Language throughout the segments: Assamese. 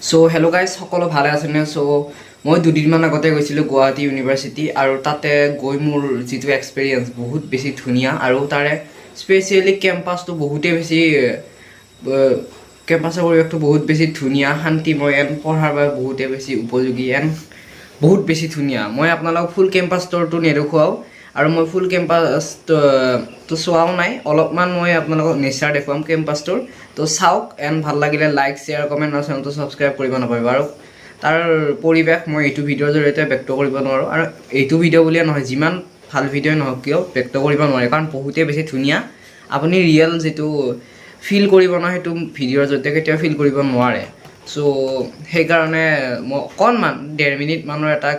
সো হেল্ল' গাইজ সকলো ভালে আছেনে সো মই দুদিনমান আগতে গৈছিলোঁ গুৱাহাটী ইউনিভাৰ্চিটি আৰু তাতে গৈ মোৰ যিটো এক্সপেৰিয়েঞ্চ বহুত বেছি ধুনীয়া আৰু তাৰে স্পেচিয়েলি কেম্পাছটো বহুতেই বেছি কেম্পাছৰ পৰিৱেশটো বহুত বেছি ধুনীয়া শান্তিময় এণ্ড পঢ়াৰ বাবে বহুতেই বেছি উপযোগী এণ্ড বহুত বেছি ধুনীয়া মই আপোনালোকক ফুল কেম্পাছ টুৰটো নেদেখুৱাওঁ আৰু মই ফুল কেম্পাছটো চোৱাও নাই অলপমান মই আপোনালোকক নেচাৰ দেখুৱাম কেম্পাছটোৰ তো চাওক এণ্ড ভাল লাগিলে লাইক শ্বেয়াৰ কমেণ্ট আৰু চেনেলটো ছাবস্ক্ৰাইব কৰিব নাপাহৰিব আৰু তাৰ পৰিৱেশ মই এইটো ভিডিঅ'ৰ জৰিয়তে ব্যক্ত কৰিব নোৱাৰোঁ আৰু এইটো ভিডিঅ' বুলিয়ে নহয় যিমান ভাল ভিডিঅ'ই নহওক কিয় ব্যক্ত কৰিব নোৱাৰে কাৰণ বহুতেই বেছি ধুনীয়া আপুনি ৰিয়েল যিটো ফিল কৰিব ন সেইটো ভিডিঅ'ৰ জৰিয়তে কেতিয়াও ফিল কৰিব নোৱাৰে চ' সেইকাৰণে মই অকণমান 1.5 মিনিট মানৰ এটা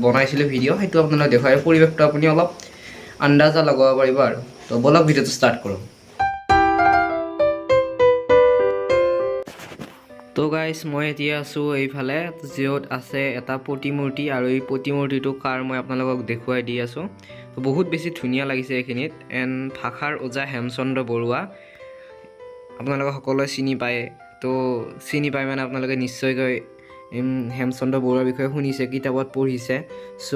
বনাইছিলোঁ ভিডিঅ' সেইটো আপোনালোকে দেখুৱাই পৰিৱেশটো আপুনি অলপ আন্দাজা লগাব পাৰিব আৰু তো বলক ভিডিঅ'টো ষ্টাৰ্ট কৰোঁ তো গাইজ মই এতিয়া আছোঁ এইফালে য'ত আছে এটা প্ৰতিমূৰ্তি আৰু এই প্ৰতিমূৰ্তিটো কাৰ মই আপোনালোকক দেখুৱাই দি আছোঁ তো বহুত বেছি ধুনীয়া লাগিছে এইখিনিত এণ্ড ভাষাৰ ওজা হেমচন্দ্ৰ বৰুৱা আপোনালোকে সকলোৱে চিনি পায় তো চিনি পায় মানে আপোনালোকে নিশ্চয়কৈ হেমচন্দ্ৰ বৰুৱাৰ বিষয়ে শুনিছে কিতাপত পঢ়িছে চ'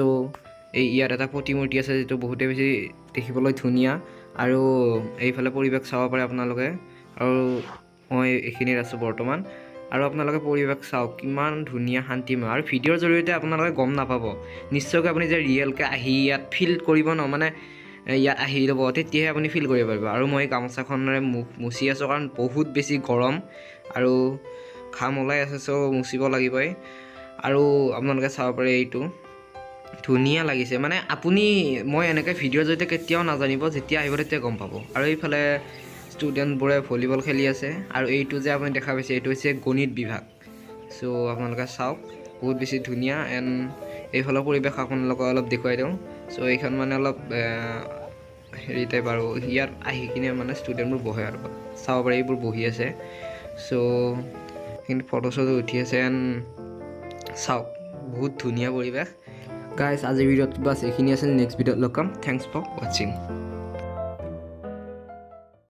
ইয়াত এটা প্ৰতিমূৰ্তি আছে যিটো বহুতেই বেছি দেখিবলৈ ধুনীয়া আৰু এইফালে পৰিৱেশ চাব পাৰে আপোনালোকে আৰু মই এইখিনিত আছোঁ বৰ্তমান আৰু আপোনালোকে পৰিৱেশ চাওক কিমান ধুনীয়া শান্তিময় আৰু ভিডিঅ'ৰ জৰিয়তে আপোনালোকে গম নাপাব নিশ্চয়কৈ আপুনি যে ৰিয়েলকৈ আহি ইয়াত ফিল কৰিব ন মানে ইয়াত আহি ল'ব তেতিয়াহে আপুনি ফিল কৰিব পাৰিব আৰু মই গামোচাখনেৰে মুচি আছোঁ কাৰণ বহুত বেছি গৰম আৰু ঘাম ওলাই আছে চ' মুচিব লাগিবই আৰু আপোনালোকে চাব পাৰে এইটো ধুনীয়া লাগিছে মানে আপুনি মই এনেকৈ ভিডিঅ'ৰ জৰিয়তে কেতিয়াও নাজানিব যেতিয়া আহিব তেতিয়া গম পাব আৰু এইফালে ষ্টুডেণ্টবোৰে ভলীবল খেলি আছে আৰু এইটো যে আপুনি দেখা পাইছে এইটো হৈছে গণিত বিভাগ চ' আপোনালোকে চাওক বহুত বেছি ধুনীয়া এণ্ড এইফালৰ পৰিৱেশ আপোনালোকক অলপ দেখুৱাই দিওঁ চ' এইখন মানে অলপ হেৰি টাইপ আৰু ইয়াত আহি কিনে মানে ষ্টুডেণ্টবোৰ বহে আৰু চাব পাৰে এইবোৰ বহি আছে চ' সেইখিনি ফটো চটো উঠি আছে এণ্ড চাওক বহুত ধুনীয়া পৰিৱেশ গাইজ আজিৰ ভিডিঅ'ত বাছ এইখিনি আছিল নেক্সট ভিডিঅ'ত লগ পাম থেংকছ ফৰ ৱাচিং